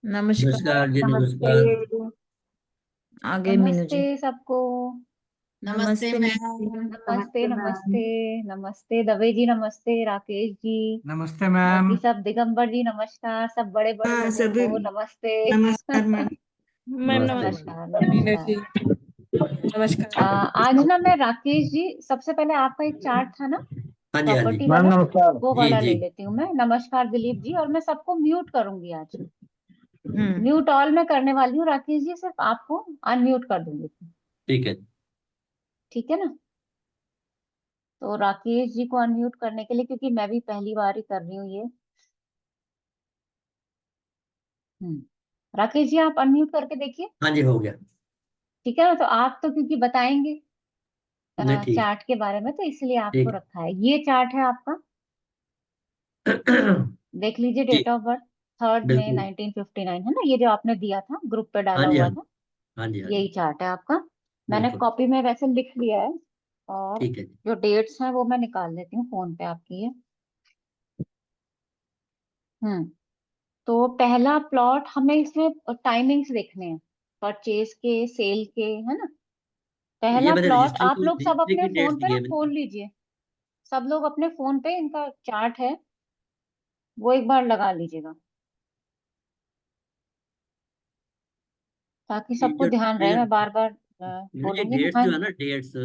नमस्कार। नमस्कार जी, नमस्ते। नमस्कार। आगे मीनू नमस्ते जी। सबको। नमस्ते मीनू जी। नमस्ते नमस्ते नमस्ते। मैम। नमस्ते दवे जी, नमस्ते राकेश जी। नमस्ते मैम। बाकी सब दिगंबर जी नमस्कार, सब बड़े बड़े हाँ लोगों सभी। को नमस्ते। नमस्कार मैम। मैम नमस्ते मैम। नमस्ते। नमस्कार मीनू नमस्कार। जी नमस्कार। आज ना मैं राकेश जी, सबसे पहले आपका एक चार्ट था ना, हाँ जी, हाँ जी। प्रॉपर्टी मैम वाला, नमस्कार। वो जी वाला जी। ले लेती हूँ मैं। नमस्कार दिलीप जी, और मैं सबको म्यूट करूंगी आज। हम्म। म्यूट ऑल मैं करने वाली हूँ राकेश जी, सिर्फ आपको अनम्यूट कर दूंगी। ठीक है। ठीक है ना? तो राकेश जी को अनम्यूट करने के लिए, क्योंकि मैं भी पहली बार ही कर रही हूँ ये। राकेश जी आप अनम्यूट करके देखिए। हाँ जी, हो गया। ठीक है ना? तो आप तो क्योंकि बताएंगे नहीं, ठीक। चार्ट के बारे में, तो इसलिए आपको ठीक। रखा है। ये चार्ट है आपका, देख लीजिए। जी। डेट ऑफ बर्थ 3 मई बिल्कुल। 1959 है ना, ये जो आपने दिया था ग्रुप पे हाँ डाला जी, हाँ हुआ जी। था। हाँ जी, हाँ यही जी। चार्ट है आपका। मैंने बिल्कुल। कॉपी में वैसे लिख लिया है, और ठीक है जी। जो डेट्स हैं वो मैं निकाल लेती हूँ फोन पे आपकी ये। हम्म। तो पहला प्लॉट हमें इसमें टाइमिंग्स देखने हैं, परचेज के, सेल के, है ना। ये पहला मैंने प्लॉट रजिस्ट्री आप की लोग सब रजिस्ट्री अपने की फोन डेट्स पे दी ना है मैंने। खोल लीजिए। सब लोग अपने फोन पे इनका चार्ट है, वो एक बार लगा लीजिएगा, ताकि ये सबको जो ध्यान रहे। मैं बार बार ये बोलूंगी ना। डेट्स हाँ जो है ना, डेट्स,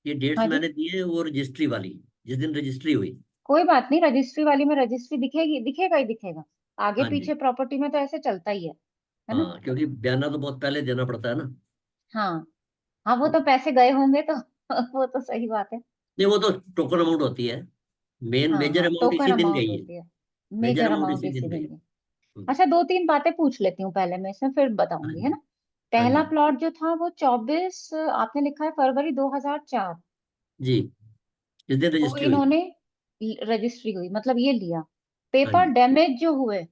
ये डेट्स हाँ जी। मैंने दी है वो रजिस्ट्री वाली, जिस दिन रजिस्ट्री हुई। कोई बात नहीं, रजिस्ट्री वाली में रजिस्ट्री दिखेगी, दिखेगा ही दिखेगा। आगे हाँ जी। पीछे प्रॉपर्टी में तो ऐसे चलता ही है ना। हाँ, क्योंकि बयाना तो बहुत पहले देना पड़ता है ना। हाँ हाँ, वो तो पैसे गए होंगे तो वो तो सही बात है। नहीं, वो तो टोकन अमाउंट होती है। मेन हाँ मेजर हाँ, अमाउंट टोकन इसी दिन अमाउंट गई है। होती है। मेजर मेजर अमाउंट अमाउंट इसी इसी दिन गई दिन है। की। अच्छा, दो तीन बातें पूछ लेती हूँ पहले मैं, इसमें फिर हाँ बताऊंगी, है जी, ना। हाँ पहला जी। प्लॉट जो था वो 24, आपने लिखा है फरवरी 2004 जी, इस दिन को रजिस्ट्री हुई थी। इन्होंने रजिस्ट्री हुई, मतलब ये लिया। हाँ पेपर जी, डैमेज जो हुए, हाँ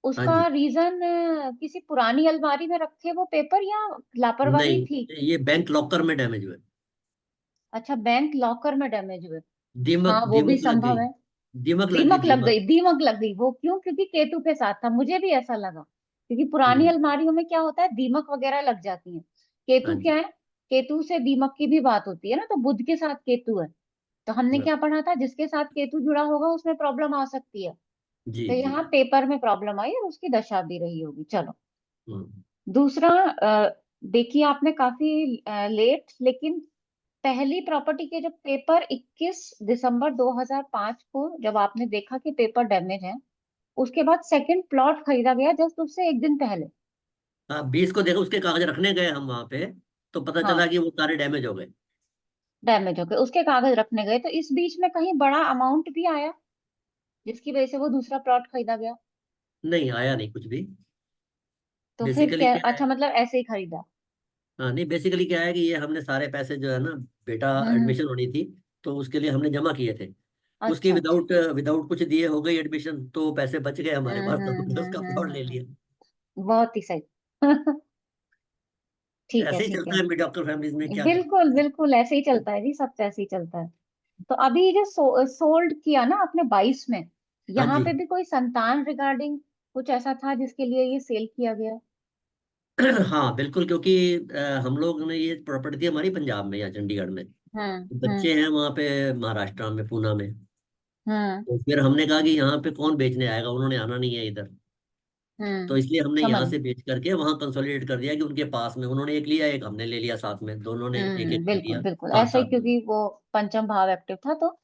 उसका जी। रीजन किसी पुरानी अलमारी में रखे वो पेपर, या लापरवाही नहीं, थी? ये बैंक लॉकर में डैमेज हुआ है। अच्छा, बैंक लॉकर में डैमेज हुए। हाँ, दीमक वो भी दीमक लग संभव गई। है। दीमक लग गई, दीमक लग दीमक। गई, दीमक लग गई। वो क्यों? क्योंकि केतु के साथ था, मुझे भी ऐसा लगा, क्योंकि पुरानी हम्म। अलमारियों में क्या होता है, दीमक वगैरह लग जाती है। हाँ केतु क्या जी। है? केतु से दीमक की भी बात होती है ना, तो बुध के साथ केतु है। तो हमने हाँ, क्या पढ़ा था, जिसके साथ केतु जुड़ा होगा उसमें प्रॉब्लम आ सकती है। जी तो जी। यहाँ पेपर में प्रॉब्लम आई और उसकी दशा भी रही होगी। चलो, हम्म। दूसरा, देखिए आपने काफी लेट, लेकिन पहली प्रॉपर्टी के जब पेपर 21 दिसंबर 2005 को जब आपने देखा कि पेपर डैमेज है, उसके बाद सेकंड प्लॉट खरीदा गया जस्ट उससे एक दिन पहले। हाँ, 20 को देखो, उसके कागज रखने गए हम वहां पे, तो पता चला हाँ, कि वो सारे डैमेज हो गए। डैमेज हो गए, उसके कागज रखने गए, तो इस बीच में कहीं बड़ा अमाउंट भी आया जिसकी वजह से वो दूसरा प्लॉट खरीदा गया? नहीं, आया नहीं कुछ भी। तो फिर बेसिकली क्या? क्या है। अच्छा, मतलब ऐसे ही खरीदा। हाँ, नहीं, बेसिकली क्या है कि ये हमने सारे पैसे जो है ना, बेटा हम्म। एडमिशन होनी थी, तो उसके लिए हमने जमा किए थे। उसकी अच्छा अच्छा। विदाउट विदाउट कुछ दिए हो गई एडमिशन, तो पैसे बच गए हमारे पास, तो हमने उसका प्लॉट ले लिया। बहुत ही सही। ठीक है ऐसे ही ठीक चलता है। है मिडियोकर फैमिलीज में, क्या कर बिल्कुल सकते बिल्कुल, ऐसे ही चलता है जी, सब ऐसे ही चलता है। तो अभी ये जो सोल्ड किया ना आपने 22 में, हैं। हाँ यहाँ जी। पे भी कोई संतान रिगार्डिंग कुछ ऐसा था जिसके लिए ये सेल किया गया? हाँ बिल्कुल, क्योंकि हम लोग ने ये प्रॉपर्टी थी हमारी पंजाब में या चंडीगढ़ में। हम्म। बच्चे हैं वहाँ पे महाराष्ट्र में, पूना में। हम्म तो फिर हमने कहा कि यहाँ पे कौन बेचने आएगा, उन्होंने आना नहीं है इधर। तो इसलिए हमने समझ। यहाँ से बेच करके वहाँ कंसोलिडेट कर दिया कि उनके पास में उन्होंने एक लिया, एक हमने ले लिया साथ में, दोनों ने एक एक ले बिल्कुल लिया। बिल्कुल, साथ ऐसा ही, साथ में। क्योंकि वो पंचम भाव एक्टिव था तो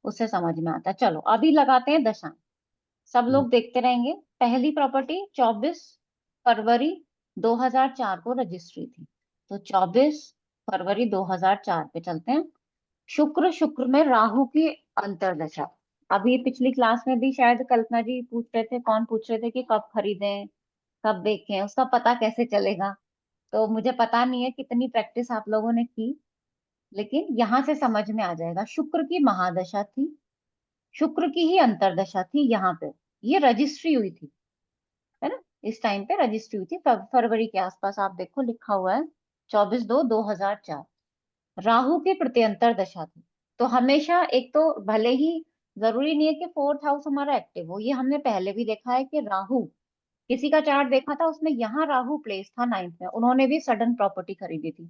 उससे समझ में आता है। चलो अभी लगाते हैं दशा, सब हम्म। लोग देखते रहेंगे। पहली प्रॉपर्टी 24 फरवरी 2004 को रजिस्ट्री थी, तो 24 फरवरी 2004 पे चलते हैं। शुक्र में राहु की अंतर्दशा। अभी पिछली क्लास में भी शायद कल्पना जी पूछ रहे थे, कौन पूछ रहे थे कि कब खरीदें, कब बेचें, उसका पता कैसे चलेगा। तो मुझे पता नहीं है कितनी प्रैक्टिस आप लोगों ने की, लेकिन यहाँ से समझ में आ जाएगा। शुक्र की महादशा थी, शुक्र की ही अंतर्दशा थी यहाँ पे। ये रजिस्ट्री हुई थी, है ना, इस टाइम पे रजिस्ट्री हुई थी, फरवरी के आसपास। आप देखो लिखा हुआ है 24/2/2004। राहु की प्रत्यंतर दशा थी। तो हमेशा एक तो, भले ही जरूरी नहीं है कि फोर्थ हाउस हमारा एक्टिव हो, ये हमने पहले भी देखा है कि राहु किसी का चार्ट देखा था, उसमें यहाँ राहु प्लेस था 9th में, उन्होंने भी सडन प्रॉपर्टी खरीदी थी।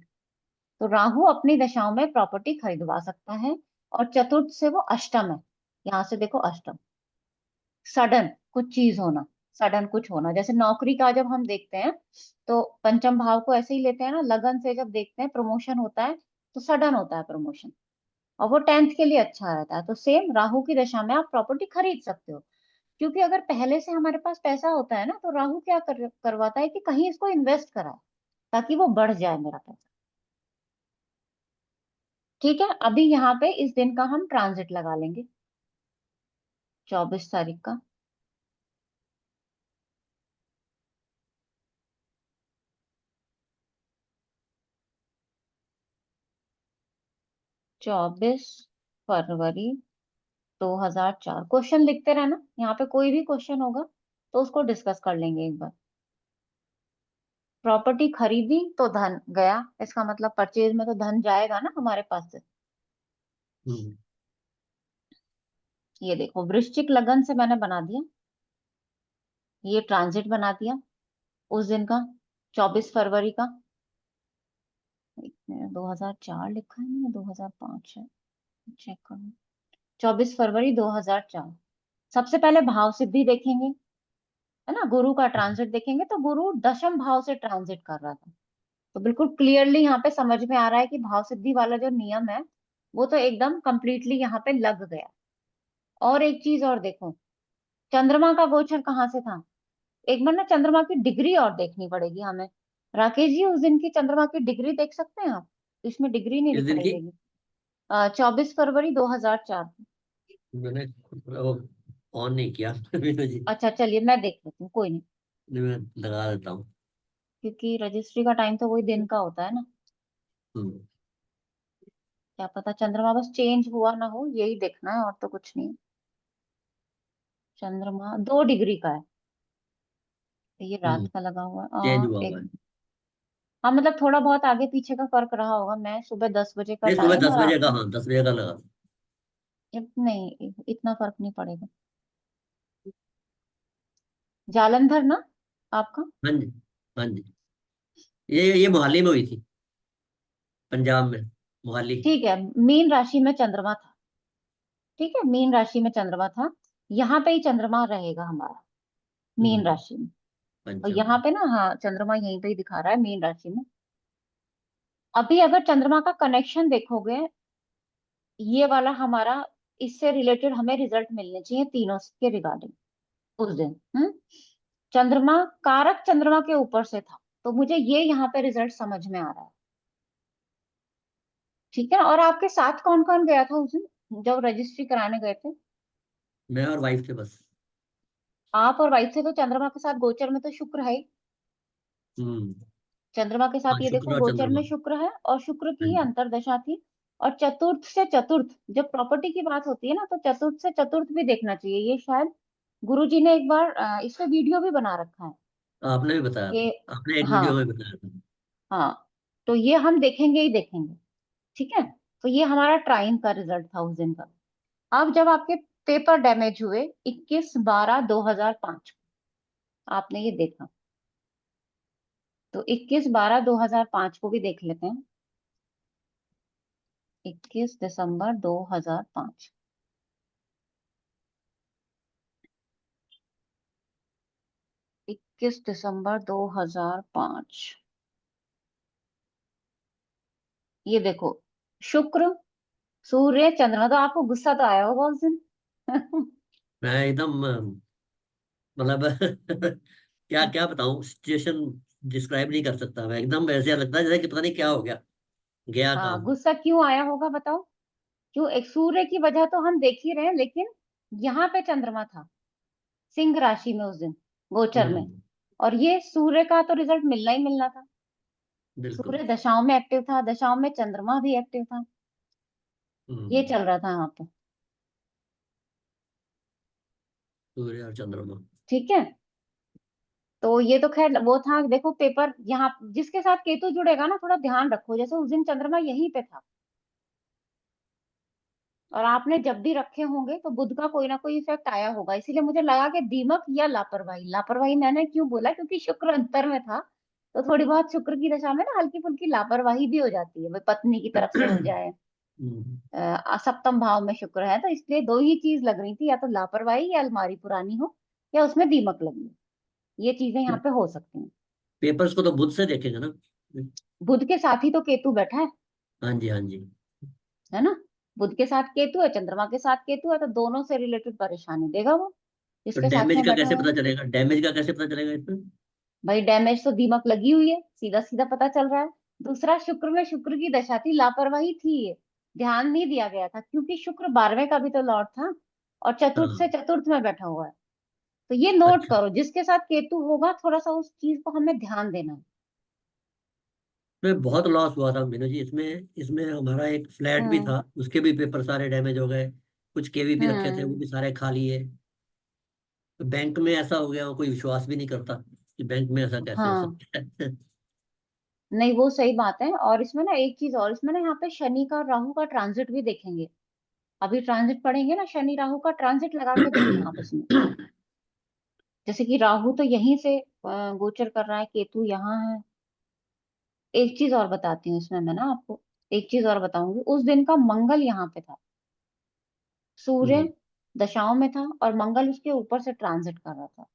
तो राहु अपनी दशाओं में प्रॉपर्टी खरीदवा सकता है। और चतुर्थ से वो अष्टम है, यहाँ से देखो अष्टम, सडन कुछ चीज होना, सडन कुछ होना। जैसे नौकरी का जब हम देखते हैं तो पंचम भाव को ऐसे ही लेते हैं ना, लगन से जब देखते हैं प्रमोशन होता है तो सडन होता है प्रमोशन, और वो 10th के लिए अच्छा रहता है। तो सेम राहु की दशा में आप प्रॉपर्टी खरीद सकते हो, क्योंकि अगर पहले से हमारे पास पैसा होता है ना, तो राहु क्या करवाता है कि कहीं इसको इन्वेस्ट कराए ताकि वो बढ़ जाए मेरा पैसा। ठीक है, अभी यहाँ पे इस दिन का हम ट्रांजिट लगा लेंगे, 24 तारीख का। चौबीस फरवरी 2004। क्वेश्चन लिखते रहना, यहाँ पे कोई भी क्वेश्चन होगा तो उसको डिस्कस कर लेंगे एक बार। प्रॉपर्टी खरीदी तो धन गया, इसका मतलब परचेज में तो धन जाएगा ना हमारे पास से। हम्म, ये देखो वृश्चिक लगन से मैंने बना दिया, ये ट्रांजिट बना दिया उस दिन का, 24 फरवरी का। 2004 लिखा है ना, 2005 है, चेक करो। 24 फरवरी 2004। सबसे पहले भाव सिद्धि देखेंगे, है ना, गुरु का ट्रांजिट देखेंगे। तो गुरु दशम भाव से ट्रांजिट कर रहा था, तो बिल्कुल क्लियरली यहाँ पे समझ में आ रहा है कि भाव सिद्धि वाला जो नियम है वो तो एकदम कंप्लीटली यहाँ पे लग गया। और एक चीज और देखो, चंद्रमा का गोचर कहाँ से था, एक बार ना चंद्रमा की डिग्री और देखनी पड़ेगी हमें। राकेश जी, उस दिन की चंद्रमा की डिग्री देख सकते हैं आप? इसमें डिग्री नहीं किस दिन दिखाई की? देगी। 24 फरवरी 2004। मैंने वो ऑन नहीं किया मीनू जी। अच्छा चलिए मैं देख लेती हूँ, कोई नहीं, नहीं, मैं लगा देता हूँ। क्योंकि रजिस्ट्री का टाइम तो वही दिन का होता है ना। हम्म, क्या पता चंद्रमा बस चेंज हुआ ना हो, यही देखना है और तो कुछ नहीं। चंद्रमा 2 डिग्री का है, ये रात हम्म, का लगा हुआ है। चेंज हुआ हुआ एक, है। हाँ मतलब थोड़ा बहुत आगे पीछे का फर्क रहा होगा। मैं सुबह 10 बजे का नहीं, सुबह टाइम दस और बजे का, आपका, हाँ 10 बजे का लगा। नहीं इतना फर्क नहीं पड़ेगा। जालंधर ना आपका? हाँ जी, हाँ जी। ये मोहाली में हुई थी, पंजाब में, मोहाली। ठीक है, मीन राशि में चंद्रमा था। ठीक है, मीन राशि में चंद्रमा था, यहाँ पे ही चंद्रमा रहेगा हमारा, मीन हम्म, राशि में। और पंजाब यहाँ में। पे ना, हाँ चंद्रमा यहीं पे ही दिखा रहा है मीन राशि में। अभी अगर चंद्रमा का कनेक्शन देखोगे, ये वाला हमारा, इससे रिलेटेड हमें रिजल्ट मिलने चाहिए तीनों के रिगार्डिंग उस दिन। चंद्रमा कारक चंद्रमा के ऊपर से था, तो मुझे ये यहाँ पे रिजल्ट समझ में आ रहा है। ठीक है, और आपके साथ कौन कौन गया था उस दिन जब रजिस्ट्री कराने गए थे? मैं और वाइफ थे बस। आप और वाइफ थे, तो चंद्रमा के साथ गोचर में तो शुक्र है ही। हम्म। चंद्रमा के हाँ, साथ ये देखो शुक्र और गोचर में चंद्रमा। शुक्र है, और शुक्र की हाँ ही जी। अंतर्दशा थी। और चतुर्थ से चतुर्थ, जब प्रॉपर्टी की बात होती है ना, तो चतुर्थ से चतुर्थ भी देखना चाहिए। ये शायद गुरुजी ने एक बार इस पे वीडियो भी बना रखा है। आपने भी बताया ये, था, आपने एक वीडियो हाँ में बताया था। हाँ, तो ये हम देखेंगे ही देखेंगे। ठीक है, तो ये हमारा ट्राइन का रिजल्ट था उस दिन का। अब जब आपके पेपर डैमेज हुए 21/12/2005, आपने ये देखा, तो 21/12/2005 को भी देख लेते हैं। 21 दिसंबर 2005, 21 दिसंबर 2005, ये देखो, शुक्र सूर्य चंद्रमा। तो आपको गुस्सा तो आया होगा उस दिन। मैं एकदम मतलब क्या क्या बताऊं, सिचुएशन डिस्क्राइब नहीं कर सकता मैं। एकदम ऐसे लगता है जैसे कि पता नहीं क्या हो गया, गया हाँ, काम। गुस्सा क्यों आया होगा बताओ? क्यों? एक सूर्य की वजह तो हम देख ही रहे हैं, लेकिन यहाँ पे चंद्रमा था सिंह राशि में उस दिन, गोचर में। हम्म, और ये सूर्य का तो रिजल्ट मिलना ही मिलना था। बिल्कुल। सूर्य दशाओं में एक्टिव था, दशाओं में चंद्रमा भी एक्टिव था, ये हम्म, चल रहा था यहाँ पे। सूर्य और चंद्रमा। ठीक है, तो ये तो खैर वो था। देखो पेपर यहाँ जिसके साथ केतु जुड़ेगा ना, थोड़ा ध्यान रखो, जैसे उस दिन चंद्रमा यहीं पे था। और आपने जब भी रखे होंगे तो बुध का कोई ना कोई इफेक्ट आया होगा, इसीलिए मुझे लगा कि दीमक या लापरवाही। लापरवाही मैंने क्यों बोला, क्योंकि शुक्र अंतर में था, तो थोड़ी बहुत शुक्र की दशा में ना हल्की फुल्की लापरवाही भी हो जाती है, भाई पत्नी की तरफ से हो जाए। सप्तम भाव में शुक्र है, तो इसलिए दो ही चीज लग रही थी, या तो लापरवाही या अलमारी पुरानी हो, या उसमें दीमक लगी हो। ये चीजें यहाँ पे हो सकती हैं। पेपर्स को तो बुध से देखेंगे ना। बुध के साथ ही तो केतु बैठा हाँ जी, हाँ जी। है ना। बुध के साथ केतु है, चंद्रमा के साथ केतु है, तो दोनों से रिलेटेड परेशानी देगा वो, तो जिसके साथ डैमेज में का बैठा कैसे हुआ पता है। चलेगा, डैमेज का कैसे पता चलेगा इसमें? भाई डैमेज तो दीमक लगी हुई है, सीधा सीधा पता चल रहा है। दूसरा, शुक्र में शुक्र की दशा थी, लापरवाही थी ये, ध्यान नहीं दिया गया था, क्योंकि शुक्र 12वें का भी तो लॉर्ड था, और चतुर्थ से हाँ। चतुर्थ में बैठा हुआ है। तो ये नोट अच्छा, करो, जिसके साथ केतु होगा थोड़ा सा उस चीज को हमें ध्यान देना है। इसमें बहुत लॉस हुआ था मीनू जी। इसमें इसमें हमारा एक फ्लैट भी हम्म था, उसके भी पेपर सारे डैमेज हो गए। कुछ केवी भी रखे थे, वो हम्म। भी सारे खा लिए। तो बैंक में ऐसा हो गया, वो कोई विश्वास भी नहीं करता कि बैंक में ऐसा कैसे हो हाँ, सकता है। नहीं वो सही बात है। और इसमें ना एक चीज और, इसमें ना यहाँ पे शनि का और राहु का ट्रांजिट भी देखेंगे। अभी ट्रांजिट पढ़ेंगे ना, शनि राहु का ट्रांजिट लगा के देखना आप इसमें। जैसे कि राहु तो यहीं से गोचर कर रहा है, केतु यहाँ है। एक चीज और बताती हूँ इसमें मैं ना आपको, एक चीज और बताऊंगी। उस दिन का मंगल यहाँ पे था, सूर्य हम्म, दशाओं में था, और मंगल उसके ऊपर से ट्रांजिट कर रहा था।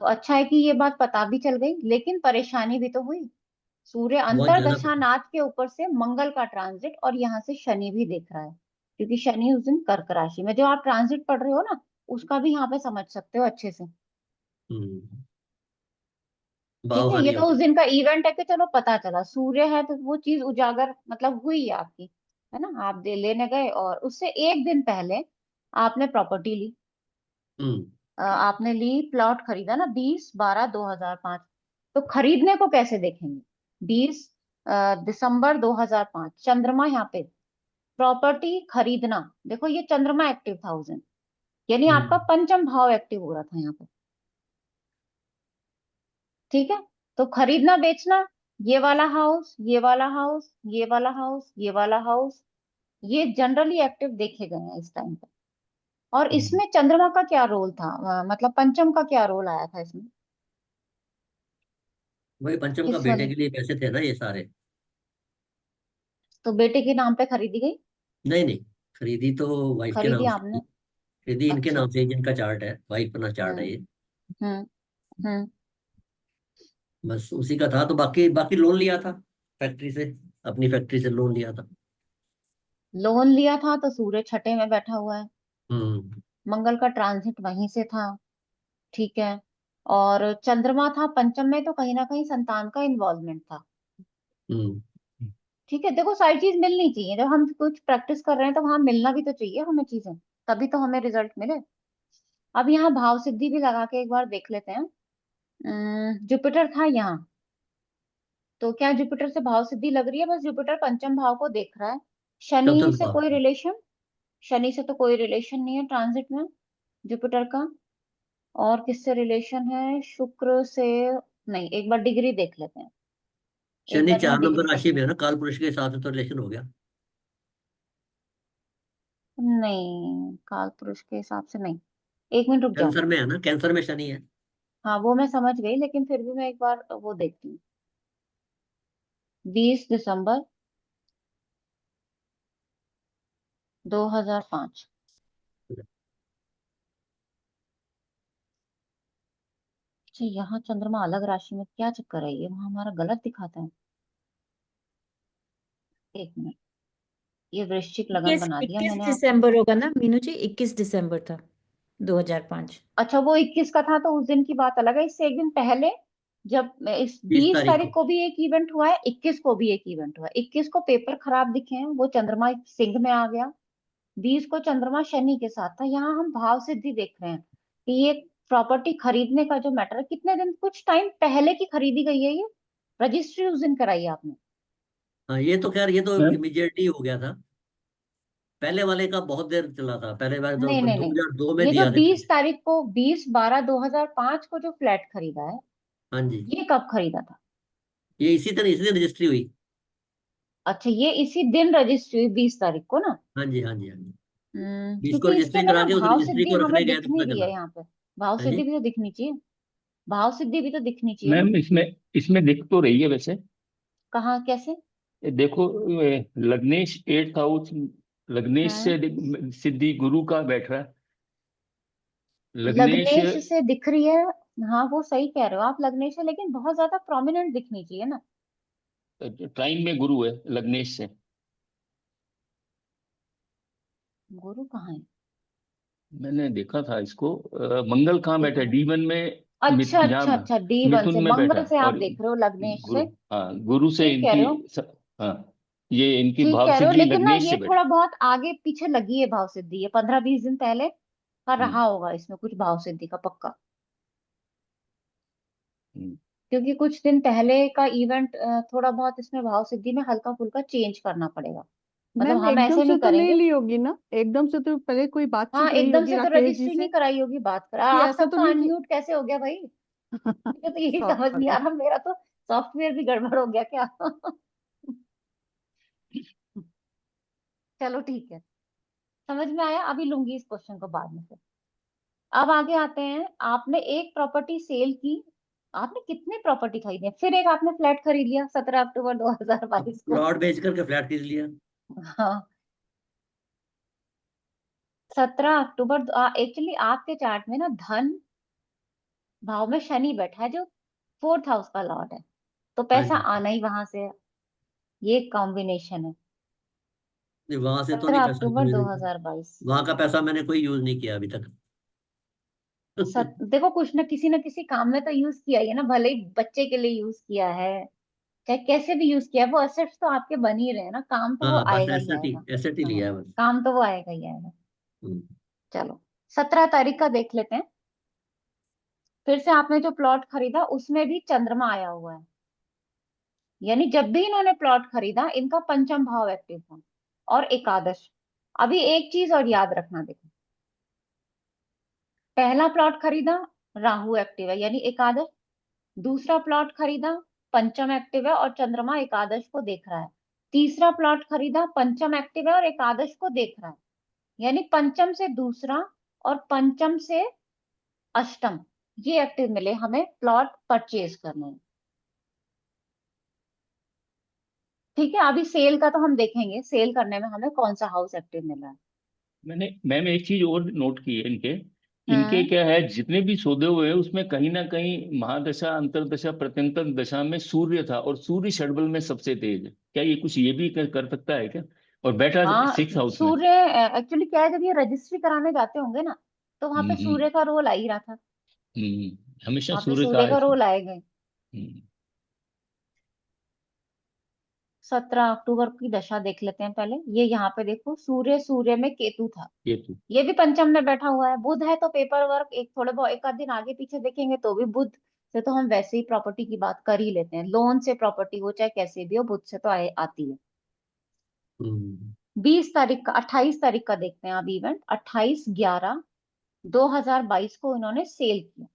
तो अच्छा है कि ये बात पता भी चल गई, लेकिन परेशानी भी तो हुई। सूर्य बहुत अंतर ज्यादा दशा नाथ के ऊपर से मंगल का ट्रांजिट, और यहाँ से शनि भी देख रहा है, क्योंकि शनि उस दिन कर्क राशि में, जो आप ट्रांजिट पढ़ रहे हो ना, उसका भी यहाँ पे समझ सकते हो अच्छे से। हम्म, ठीक भाव है, हानि ये हो तो उस गई। दिन का इवेंट है कि चलो पता चला सूर्य है, तो वो चीज उजागर मतलब हुई है आपकी, है ना। आप दे लेने गए, और उससे एक दिन पहले आपने प्रॉपर्टी ली। हम्म, आपने ली, प्लॉट खरीदा ना, 20/12/2005। तो खरीदने को कैसे देखेंगे? 20 दिसंबर 2005, चंद्रमा यहाँ पे, प्रॉपर्टी खरीदना। देखो ये चंद्रमा एक्टिव था उस दिन, यानी आपका हम्म, पंचम भाव एक्टिव हो रहा था यहाँ पे। ठीक है, तो खरीदना बेचना, ये वाला हाउस, ये वाला हाउस, ये वाला हाउस, ये वाला हाउस, ये जनरली एक्टिव देखे गए हैं इस टाइम पे। और हम्म। इसमें चंद्रमा का क्या रोल था, मतलब पंचम का क्या रोल आया था इसमें, वही पंचम का किस बेटे वाले? के लिए पैसे थे ना ये सारे। तो बेटे के नाम पे खरीदी गई? नहीं नहीं, खरीदी तो वाइफ के खरीदी नाम से थी। आपने? खरीदी इनके अच्छा। नाम से, जिनका चार्ट है, वाइफ अपना चार्ट है हम्म ये। हम्म हम्म। बस उसी का था, तो बाकी बाकी लोन लिया था फैक्ट्री से, अपनी फैक्ट्री से लोन लिया था। लोन लिया था तो सूर्य छठे में बैठा हुआ है, हम्म, मंगल का ट्रांजिट वहीं से था। ठीक है, और चंद्रमा था पंचम में, तो कहीं ना कहीं संतान का इन्वॉल्वमेंट था। हम्म। ठीक है, देखो सारी चीज मिलनी चाहिए, जब हम कुछ प्रैक्टिस कर रहे हैं तो वहां मिलना भी तो चाहिए हमें चीजें, तभी तो हमें रिजल्ट मिले। अब यहाँ भाव सिद्धि भी लगा के एक बार देख लेते हैं। जुपिटर था यहाँ, तो क्या जुपिटर से भाव सिद्धि लग रही है? बस जुपिटर पंचम भाव को देख रहा है। शनि चतुर्थ से भाव। कोई रिलेशन? शनि से तो कोई रिलेशन नहीं है ट्रांजिट में जुपिटर का। और किससे रिलेशन है? शुक्र से? नहीं, एक बार डिग्री देख लेते हैं, एक शनि बार यहाँ 4 नंबर डिग्री राशि देख में है लेते ना, काल पुरुष के हिसाब से तो रिलेशन हो गया। हैं। नहीं, काल पुरुष के हिसाब से नहीं। एक मिनट रुक जाओ। कैंसर में है ना, कैंसर में शनि है। हाँ वो मैं समझ गई, लेकिन फिर भी मैं एक बार वो देखती हूँ। 20 दिसंबर 2005। अच्छा, यहाँ चंद्रमा अलग राशि में, क्या चक्कर है ये, वहां हमारा गलत दिखाता है। एक मिनट, ये वृश्चिक लगन 21 बना दिया 21 मैंने आपको। दिसंबर होगा ना मीनू जी, 21 दिसंबर था 2005। अच्छा, वो 21 का था तो उस दिन की बात अलग है। इससे एक दिन पहले, जब इस 20 बीस तारीख तारीख को। को भी एक इवेंट हुआ है, 21 को भी एक इवेंट हुआ है। 21 को पेपर खराब दिखे हैं, वो चंद्रमा सिंह में आ गया। 20 को चंद्रमा शनि के साथ था। यहाँ हम भाव सिद्धि देख रहे हैं कि ये प्रॉपर्टी खरीदने का जो मैटर है, कितने दिन, कुछ टाइम पहले की खरीदी गई है ये, रजिस्ट्री उस दिन कराई है आपने। हाँ, ये तो खैर, ये तो सर, इमीडिएटली हो गया था। पहले वाले का बहुत देर चला था, पहले वाले तो नहीं नहीं नहीं, 2002 में ये जो दिया थे 20 पैसे। तारीख को, 20/12/2005 को जो फ्लैट खरीदा है, हाँ जी। ये कब खरीदा था? ये इसी दिन रजिस्ट्री हुई। अच्छा, ये इसी दिन रजिस्ट्री हुई 20 तारीख को ना? हाँ जी, हाँ जी, हाँ जी। 20 को क्योंकि इसके रजिस्ट्री में ना करा के उस भाव रजिस्ट्री सिद्धि को हमें रखने गए दिख तो नहीं पता रही चला। है यहाँ पे। भाव हाँ सिद्धि जी। भी तो दिखनी चाहिए। भाव सिद्धि भी तो दिखनी चाहिए ना। मैम इसमें इसमें दिख तो रही है वैसे। कहाँ, कैसे? ये देखो, लग्नेश 8th हाउस, लग्नेश हाँ, से सिद्धि गुरु का बैठ रहा है। लग्नेश लग्नेश से दिख रही है। हाँ, वो सही कह रहे हो आप, लग्नेश है, लेकिन बहुत ज्यादा प्रोमिनेंट दिखनी चाहिए ना। ट्राइन में गुरु है लग्नेश से। गुरु कहाँ है? मैंने देखा था इसको। मंगल कहाँ बैठा है? देखो, D1 में। अच्छा अच्छा यहाँ अच्छा, D1 से मिथुन में बैठा मंगल है। से आप और देख रहे हो, लग्नेश गुरु, से। हाँ, गुरु से ठीक कह इनकी रहे हो, हाँ, ये इनकी ठीक भाव कह रहे हो, सिद्धि लेकिन ना लग्नेश ये से बैठे। थोड़ा बहुत आगे पीछे लगी है भाव सिद्धि, ये 15-20 दिन पहले का हम्म, रहा होगा इसमें कुछ भाव सिद्धि का पक्का। हम्म। क्योंकि कुछ दिन पहले का इवेंट, थोड़ा बहुत इसमें भाव सिद्धि में हल्का फुल्का चेंज करना पड़ेगा। मतलब मैम हम एकदम ऐसे से नहीं तो नहीं करेंगे। ली होगी ना, एकदम से तो पहले कोई हाँ, बातचीत रही एकदम होगी से तो राकेश जी रजिस्ट्री से। नहीं कराई होगी, बात करा। कि आप ऐसा तो सबका नहीं कि अनम्यूट कैसे हो गया भाई? मुझे तो यही समझ नहीं आ सॉरी। रहा, मेरा तो सॉफ्टवेयर भी गड़बड़ हो गया क्या? चलो ठीक है, समझ में आया। अभी लूंगी इस क्वेश्चन को बाद में फिर। अब आगे आते हैं। आपने एक प्रॉपर्टी सेल की। आपने कितने प्रॉपर्टी खरीदे? फिर एक आपने फ्लैट खरीद लिया 17 अक्टूबर अब 2022 को। प्लॉट बेच करके फ्लैट खरीद लिया। हाँ, 17 अक्टूबर। एक्चुअली आपके चार्ट में ना धन भाव में शनि बैठा है, जो 4th हाउस का लॉर्ड है, तो हाँ पैसा जी। आना ही वहां से है। ये कॉम्बिनेशन है। नहीं, वहां से तो नहीं सत्रह पैसा अक्टूबर कोई दो नहीं। हजार बाईस वहां का पैसा मैंने कोई यूज नहीं किया अभी तक। देखो, कुछ ना किसी काम में तो यूज किया ही है ना, भले ही बच्चे के लिए यूज किया है, चाहे कैसे भी यूज किया है, वो एसेट्स तो आपके बन ही रहे हैं ना, काम तो वो हाँ, बस आएगा ही एसेट ही आएगा। एसेट ही हाँ, लिया है बस। काम तो वो आएगा ही आएगा। हम्म। चलो, 17 तारीख का देख लेते हैं। फिर से आपने जो प्लॉट खरीदा उसमें भी चंद्रमा आया हुआ है। यानी जब भी इन्होंने प्लॉट खरीदा, इनका पंचम भाव एक्टिव था और एकादश। अभी एक चीज और याद रखना, देखो, पहला प्लॉट खरीदा, राहु एक्टिव है यानी एकादश। दूसरा प्लॉट खरीदा, पंचम एक्टिव है और चंद्रमा एकादश को देख रहा है। तीसरा प्लॉट खरीदा, पंचम एक्टिव है और एकादश को देख रहा है। यानी पंचम से दूसरा और पंचम से अष्टम, ये एक्टिव मिले हमें प्लॉट परचेज करने में। ठीक है, अभी सेल का तो हम देखेंगे, सेल करने में हमें कौन सा हाउस एक्टिव मिल रहा है। मैम एक चीज और नोट की है इनके। इनके हम्म। क्या है, जितने भी सौदे हुए हैं उसमें कहीं ना कहीं महादशा, अंतरदशा, प्रत्यंतर दशा में सूर्य था, और सूर्य षड्बल में सबसे तेज है। क्या ये कुछ ये भी कर सकता है क्या? और बैठा हाँ, 6th हाउस में। सूर्य एक्चुअली क्या है, जब ये रजिस्ट्री कराने जाते होंगे ना, तो वहां पे हम्म, सूर्य का रोल आ ही रहा था। हमेशा वहां पे सूर्य का सूर्य का रोल आएगा। हम्म, 17 अक्टूबर की दशा देख लेते हैं पहले। ये यहाँ पे देखो, सूर्य सूर्य में केतु था। केतु। ये भी पंचम में बैठा हुआ है। बुध है तो पेपर वर्क, एक थोड़े बहुत एक आध दिन आगे पीछे देखेंगे तो भी बुध से तो हम वैसे ही प्रॉपर्टी की बात कर ही लेते हैं। लोन से प्रॉपर्टी हो चाहे कैसे भी हो, बुध से तो आती है। हम्म। 20 तारीख का, 28 तारीख का देखते हैं अब इवेंट। 28/11/2022 को इन्होंने सेल किया।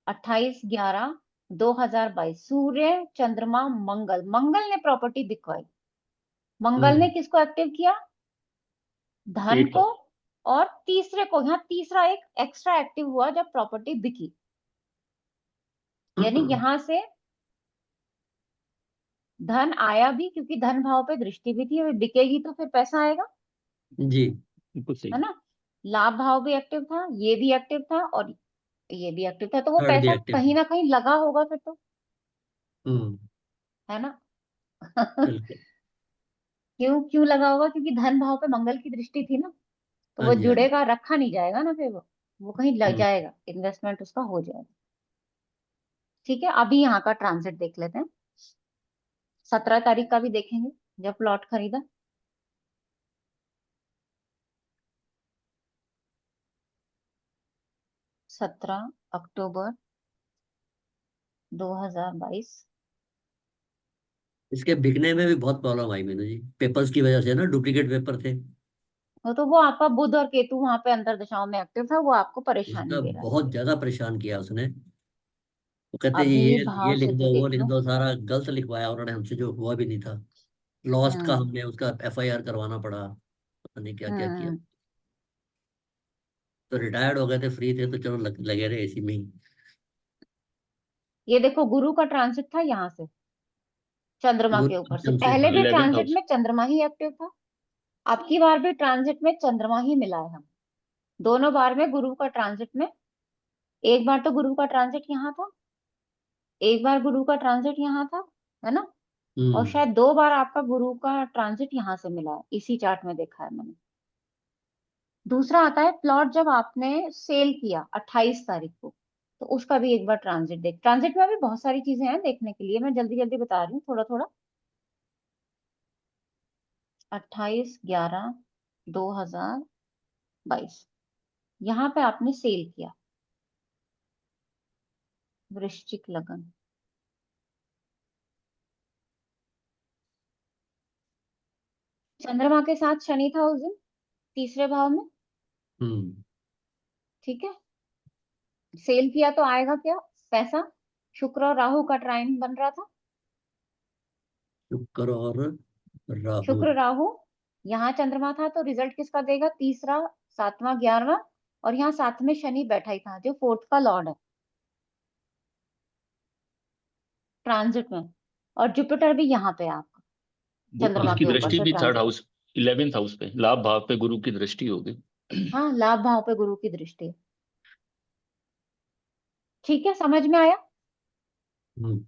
28/11/2022, सूर्य चंद्रमा मंगल, मंगल ने प्रॉपर्टी बिकवाई। मंगल ने हम्म। किसको एक्टिव किया? धन 8th को। हाउस। और तीसरे को, यहाँ तीसरा एक एक्स्ट्रा एक्टिव हुआ जब प्रॉपर्टी बिकी। यानी यहां से धन आया भी, क्योंकि धन भाव पे दृष्टि भी थी, अभी बिकेगी तो फिर पैसा आएगा, जी। बिल्कुल है सही। ना। लाभ भाव भी एक्टिव था, ये भी एक्टिव था और ये भी एक्टिव था, तो वो थर्ड भी पैसा एक्टिव। कहीं ना कहीं लगा होगा फिर तो, हम्म। है ना। बिल्कुल। क्यों क्यों लगा होगा? क्योंकि धन भाव पे मंगल की दृष्टि थी ना, तो हाँ वो जी, हाँ जी। जुड़ेगा, रखा नहीं जाएगा ना फिर वो कहीं लग हम्म। जाएगा, इन्वेस्टमेंट उसका हो जाएगा। ठीक है, अभी यहाँ का ट्रांजिट देख लेते हैं। 17 तारीख का भी देखेंगे, जब प्लॉट खरीदा। 17 अक्टूबर 2022। इसके बिकने में भी बहुत प्रॉब्लम आई मीनू जी, पेपर्स की वजह से ना, डुप्लीकेट पेपर थे। वो आपका बुध और केतु वहां पे अंतर दशाओं में एक्टिव था, वो आपको परेशानी उसका दे रहा है। बहुत ज्यादा परेशान किया उसने। वो कहते अभी ये भाव लिख सिद्धि दो, वो देख लिख लो। दो, सारा गलत लिखवाया उन्होंने हमसे, जो हुआ भी नहीं था। लॉस्ट का हम्म हमने उसका FIR करवाना पड़ा, पता नहीं क्या क्या किया। हम्म तो रिटायर्ड हो गए थे, फ्री थे, तो चलो लगे रहे इसी में ही। ये देखो गुरु का ट्रांजिट था यहाँ से चंद्रमा गुरु के ऊपर से, पंचम से, पहले हाँ। भी 11th ट्रांजिट हाउस। में चंद्रमा ही एक्टिव था, अब की बार भी ट्रांजिट में चंद्रमा ही मिला है हम, दोनों बार में गुरु का ट्रांजिट में। एक बार तो गुरु का ट्रांजिट यहाँ था, एक बार गुरु का ट्रांजिट यहाँ था, है ना। और हम्म। शायद 2 बार आपका गुरु का ट्रांजिट यहाँ से मिला है, इसी चार्ट में देखा है मैंने। दूसरा आता है प्लॉट जब आपने सेल किया 28 तारीख को, तो उसका भी एक बार ट्रांजिट देख, ट्रांजिट में भी बहुत सारी चीजें हैं देखने के लिए, मैं जल्दी जल्दी बता रही हूँ थोड़ा थोड़ा। 28/11/2022 यहाँ पे आपने सेल किया, वृश्चिक लगन। चंद्रमा के साथ शनि था उस दिन, तीसरे भाव में, हम्म। ठीक है। सेल किया तो आएगा क्या पैसा, शुक्र और राहु का ट्राइन बन रहा था, शुक्र और राहु। शुक्र राहु। यहाँ चंद्रमा था तो रिजल्ट किसका देगा, तीसरा, 7वां, 11वां। और यहाँ साथ में शनि बैठा ही था जो 4th का लॉर्ड है ट्रांजिट में, और जुपिटर भी यहाँ पे है आपका चंद्रमा उसकी के ऊपर दृष्टि से भी third transit. House, 11th house पे, लाभ भाव पे गुरु की दृष्टि होगी। हाँ, लाभ भाव पे गुरु की दृष्टि है। ठीक है, समझ में आया। हम्म।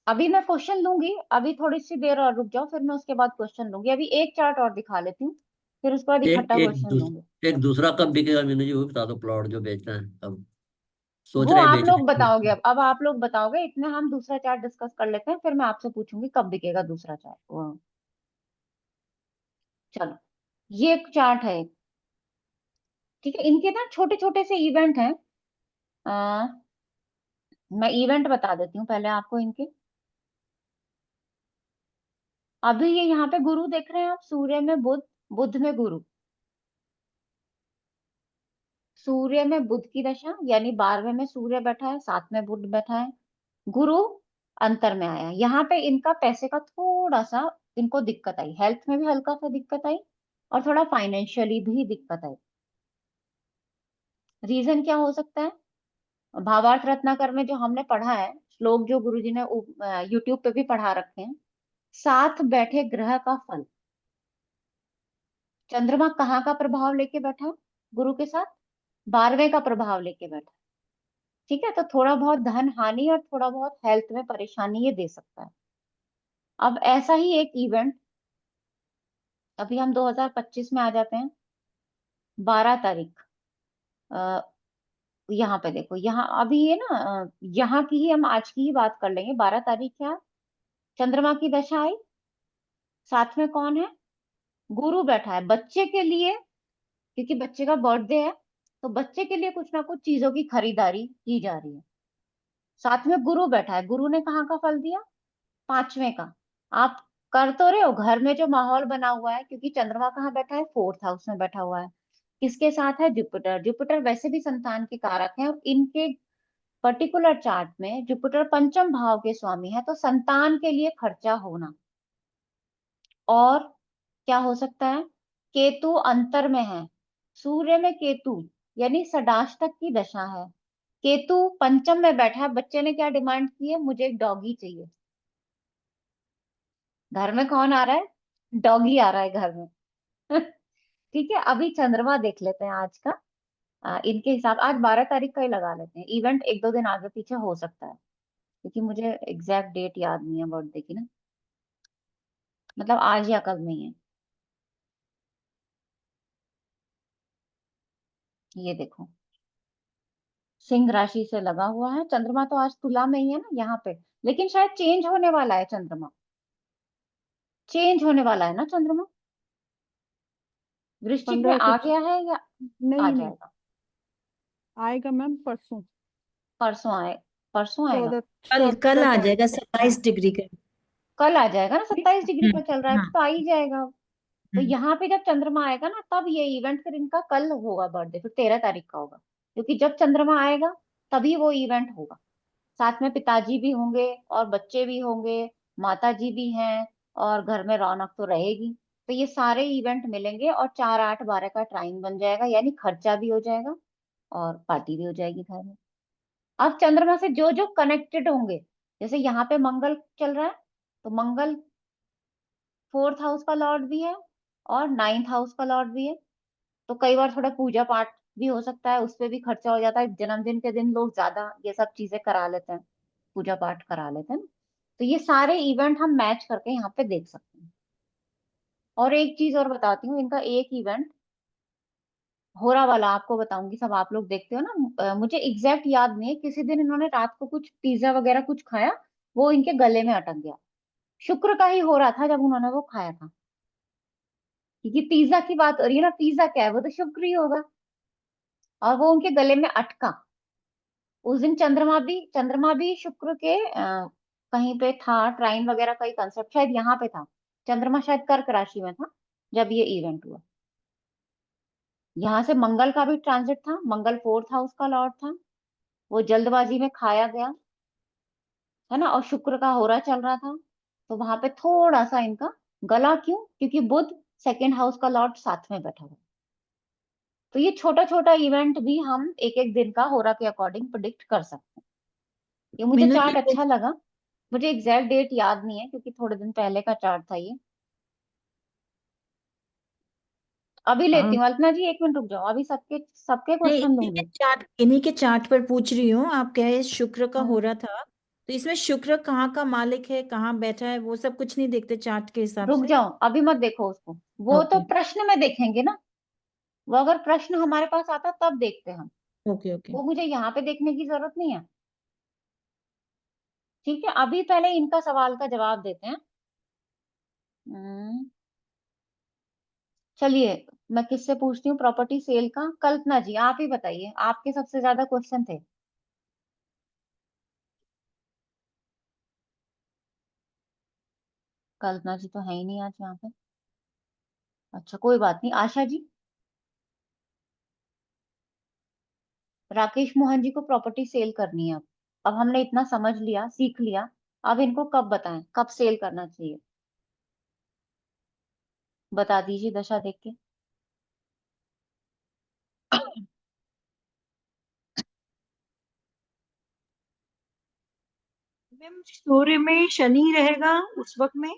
अभी मैं क्वेश्चन लूंगी, अभी थोड़ी सी देर और रुक जाओ, फिर मैं उसके बाद क्वेश्चन लूंगी, अभी एक चार्ट और दिखा लेती हूँ, फिर उसके बाद एक इकट्ठा एक क्वेश्चन लूंगी। एक दूसरा कब बिकेगा मीनू जी, वो भी बता दो, प्लॉट जो बेचना है अब, सोच वो रहे हैं आप लोग बेचने बताओगे, की। अब आप लोग बताओगे, इतने हम दूसरा चार्ट डिस्कस कर लेते हैं, फिर मैं आपसे पूछूंगी कब बिकेगा दूसरा चार्ट वो। चलो, ये एक चार्ट है, ठीक है। इनके ना छोटे छोटे से इवेंट हैं, आ, मैं इवेंट बता देती हूँ पहले आपको इनके। अभी ये यहाँ पे गुरु देख रहे हैं आप, सूर्य में बुध, बुध में गुरु, सूर्य में बुध की दशा, यानी 12वें में सूर्य बैठा है, 7 में बुध बैठा है, गुरु अंतर में आया। यहाँ पे इनका पैसे का थोड़ा सा इनको दिक्कत आई, हेल्थ में भी हल्का सा दिक्कत आई, और थोड़ा फाइनेंशियली भी दिक्कत आई। रीजन क्या हो सकता है, भावार्थ रत्नाकर में जो हमने पढ़ा है श्लोक, जो गुरुजी ने यूट्यूब पे भी पढ़ा रखे हैं, साथ बैठे ग्रह का फल। चंद्रमा कहाँ का प्रभाव लेके बैठा है गुरु के साथ, 12वें का प्रभाव लेके बैठा है, ठीक है। तो थोड़ा बहुत धन हानि और थोड़ा बहुत हेल्थ में परेशानी ये दे सकता है। अब ऐसा ही एक इवेंट, अभी हम 2025 में आ जाते हैं, 12 तारीख, यहाँ पे देखो, यहाँ अभी ये ना, यहाँ की ही हम आज की ही बात कर लेंगे। 12 तारीख क्या, चंद्रमा की दशा आई, साथ में कौन है, गुरु बैठा है बच्चे के लिए, क्योंकि बच्चे का बर्थडे है, तो बच्चे के लिए कुछ ना कुछ चीजों की खरीदारी की जा रही है। साथ में गुरु बैठा है, गुरु ने कहाँ का फल दिया, 5वें का। आप कर तो रहे हो, घर में जो माहौल बना हुआ है, क्योंकि चंद्रमा कहाँ बैठा है, 4th हाउस में बैठा हुआ है, किसके साथ है, जुपिटर। जुपिटर वैसे भी संतान के कारक हैं, और इनके पर्टिकुलर चार्ट में जुपिटर पंचम भाव के स्वामी है, तो संतान के लिए खर्चा होना। और क्या हो सकता है, केतु अंतर में है, सूर्य में केतु, यानी षडाष्टक की दशा है, केतु पंचम में बैठा है। बच्चे ने क्या डिमांड की है, मुझे एक डॉगी चाहिए। घर में कौन आ रहा है, डॉगी आ रहा है घर में। ठीक है, अभी चंद्रमा देख लेते हैं आज का। इनके हिसाब आज 12 तारीख का ही लगा लेते हैं, इवेंट एक दो दिन आगे पीछे हो सकता है, क्योंकि मुझे एग्जैक्ट डेट याद नहीं है बर्थडे की ना, मतलब आज या कल में ही है। ये देखो, सिंह राशि से लगा हुआ है चंद्रमा, तो आज तुला में ही है ना यहाँ पे, लेकिन शायद चेंज होने वाला है चंद्रमा, चेंज होने वाला है ना चंद्रमा, वृश्चिक में 15 से आ गया है या आ नहीं नहीं जाएगा, आएगा मैम परसों, परसों आए, परसों आएगा, 14 कल कल 14 आ तारीख जाएगा को। 27 डिग्री का। कल आ जाएगा ना, 27 डिग्री हम्म। पर चल रहा है हाँ। तो आ ही जाएगा। तो हम्म। यहाँ पे जब चंद्रमा आएगा ना, तब ये इवेंट, फिर इनका कल होगा बर्थडे, फिर 13 तारीख का होगा, क्योंकि जब चंद्रमा आएगा तभी वो इवेंट होगा। साथ में पिताजी भी होंगे और बच्चे भी होंगे, माता जी भी हैं, और घर में रौनक तो रहेगी। तो ये सारे इवेंट मिलेंगे और 4 8 12 का ट्राइन बन जाएगा, यानी खर्चा भी हो जाएगा और पार्टी भी हो जाएगी घर में। अब चंद्रमा से जो जो कनेक्टेड होंगे, जैसे यहाँ पे मंगल चल रहा है, तो मंगल 4th हाउस का लॉर्ड भी है और 9th हाउस का लॉर्ड भी है। तो कई बार थोड़ा पूजा पाठ भी हो सकता है, उस पे भी खर्चा हो जाता है। जन्मदिन के दिन लोग ज्यादा ये सब चीजें करा लेते हैं, पूजा पाठ करा लेते हैं ना। तो ये सारे इवेंट हम मैच करके यहाँ पे देख सकते हैं। और एक चीज और बताती हूँ, इनका एक इवेंट होरा वाला आपको बताऊंगी, सब आप लोग देखते हो ना। मुझे एग्जैक्ट याद नहीं है, किसी दिन इन्होंने रात को कुछ पिज्जा वगैरह कुछ खाया, वो इनके गले में अटक गया। शुक्र का ही हो रहा था जब उन्होंने वो खाया था, क्योंकि पिज्जा की बात हो रही है ना, पिज्जा क्या है, वो तो शुक्र ही होगा। और वो उनके गले में अटका। उस दिन चंद्रमा भी शुक्र के कहीं पे था, ट्राइन वगैरह का कंसेप्ट शायद यहाँ पे था। चंद्रमा शायद कर्क राशि में था जब ये इवेंट हुआ। यहाँ से मंगल का भी ट्रांजिट था, मंगल 4th हाउस का लॉर्ड था, वो जल्दबाजी में खाया गया, है ना। और शुक्र का होरा चल रहा था, तो वहां पे थोड़ा सा इनका गला, क्यों, क्योंकि बुध 2nd हाउस का लॉर्ड साथ में बैठा हुआ। तो ये छोटा छोटा इवेंट भी हम एक एक दिन का होरा के अकॉर्डिंग प्रिडिक्ट कर सकते हैं। ये मुझे मीनू चार्ट जी, अच्छा लगा। मुझे एग्जैक्ट डेट याद नहीं है क्योंकि थोड़े दिन पहले का चार्ट था ये। अभी लेती हूँ अल्पना जी, 1 मिनट रुक जाओ, अभी सबके सबके नहीं, क्वेश्चन दूंगी। इन्हीं के चार्ट पर पूछ रही हूँ। आप कह रहे शुक्र का हो हम्म, रहा था, तो इसमें शुक्र कहाँ का मालिक है, कहाँ बैठा है, वो सब कुछ नहीं देखते चार्ट के हिसाब रुक से? जाओ, अभी मत देखो उसको, वो तो ओके प्रश्न में देखेंगे ना। वो अगर प्रश्न हमारे पास आता तब देखते हैं हम, ओके ओके। वो मुझे यहाँ पे देखने की जरूरत नहीं है। ठीक है, अभी पहले इनका सवाल का जवाब देते हैं। हम्म, चलिए, मैं किससे पूछती हूँ प्रॉपर्टी सेल का? कल्पना जी आप ही बताइए, आपके सबसे ज्यादा क्वेश्चन थे। कल्पना जी तो है ही नहीं आज यहाँ पे। अच्छा कोई बात नहीं, आशा जी। राकेश मोहन जी को प्रॉपर्टी सेल करनी है। अब हमने इतना समझ लिया, सीख लिया, अब इनको कब बताएं, कब सेल करना चाहिए, बता दीजिए दशा देख के। मैम सूर्य में शनि रहेगा उस वक्त में।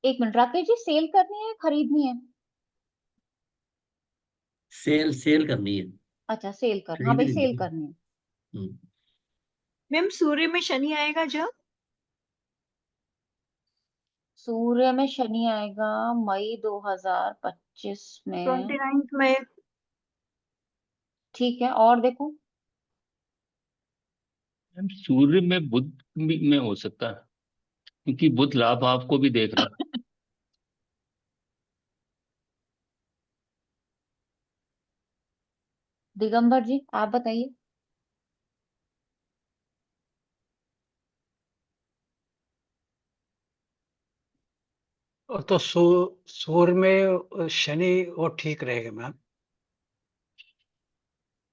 1 मिनट, राकेश जी सेल करनी है खरीदनी है? सेल सेल करनी है, अच्छा सेल कर, हाँ भाई खरीदनी सेल नहीं। करनी है। हम्म। मैम सूर्य में शनि आएगा जब सूर्य में शनि आएगा मई 2025 में। 29 में। ठीक है, और देखो। मैम, सूर्य में बुध में हो सकता है, क्योंकि बुध लाभ आपको भी देख रहा है। दिगंबर जी आप बताइए। तो सूर्य में शनि वो ठीक रहेगा मैम।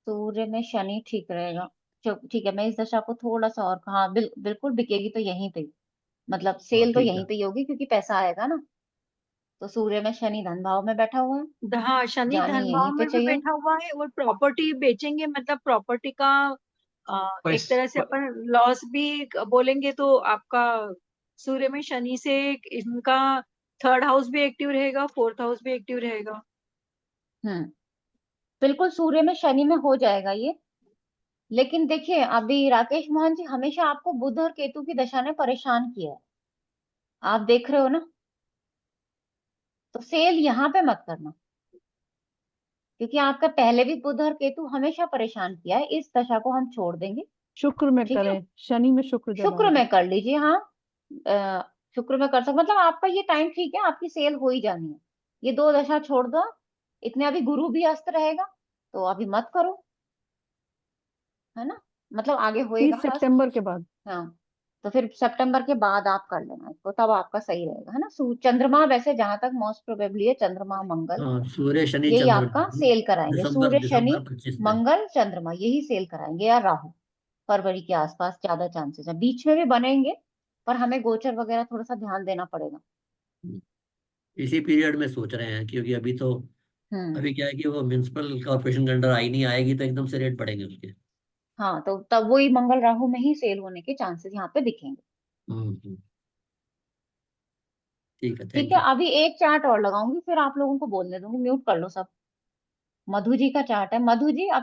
सूर्य में शनि ठीक रहेगा। ठीक है, मैं इस दशा को थोड़ा सा और, हाँ बिल्कुल बिकेगी तो यहीं पे ही। मतलब हाँ सेल तो ठीक यहीं है। पे ही होगी क्योंकि पैसा आएगा ना। तो सूर्य में शनि धन भाव में बैठा हुआ है, हाँ शनि जानी धन यहीं भाव पे में भी चाहिए। बैठा हुआ है और प्रॉपर्टी बेचेंगे, मतलब प्रॉपर्टी का एक तरह से पैस- अपन लॉस भी बोलेंगे तो आपका सूर्य में शनि से इनका 3rd हाउस भी एक्टिव रहेगा, 4th हाउस भी एक्टिव रहेगा। हम्म, बिल्कुल सूर्य में शनि में हो जाएगा ये। लेकिन देखिए अभी राकेश मोहन जी, हमेशा आपको बुध और केतु की दशा ने परेशान किया है, आप देख रहे हो ना। तो सेल यहाँ पे मत करना, क्योंकि आपका पहले भी बुध और केतु हमेशा परेशान किया है, इस दशा को हम छोड़ देंगे। शुक्र में ठीक है, करें, शनि में शुक्र जब शुक्र आएगा। में कर लीजिए, हाँ। शुक्र में कर सकते, मतलब आपका ये टाइम ठीक है, आपकी सेल हो ही जानी है। ये 2 दशा छोड़ दो, इतने अभी गुरु भी अस्त रहेगा, तो अभी मत करो, है ना। मतलब आगे होएगा 30 अस्त। सितंबर के बाद। हाँ, तो फिर सितंबर के बाद आप कर लेना इसको, तब आपका सही रहेगा, है ना। चंद्रमा वैसे जहां तक मोस्ट प्रोबेबली है, चंद्रमा मंगल हाँ सूर्य शनि यही चंद्र आपका सेल कराएंगे। दिसंबर सूर्य शनि दिसंबर 25 में। मंगल चंद्रमा यही सेल कराएंगे, या राहु। फरवरी के आसपास ज्यादा चांसेस है, बीच में भी बनेंगे पर हमें गोचर वगैरह थोड़ा सा ध्यान देना पड़ेगा। इसी पीरियड में सोच रहे हैं, क्योंकि हम्म। अभी क्या है कि वो म्युनिसिपल कॉर्पोरेशन के अंडर आई नहीं आएगी तो एकदम से रेट बढ़ेंगे उसके। हाँ, तो तब वही मंगल राहु में ही सेल होने के चांसेस यहाँ पे दिखेंगे। हम्म। ठीक है, ठीक थैंक है, यू। अभी एक चार्ट और लगाऊंगी, फिर आप लोगों को बोलने दूंगी, म्यूट कर लो सब। मधु जी का चार्ट है। मधु जी, अब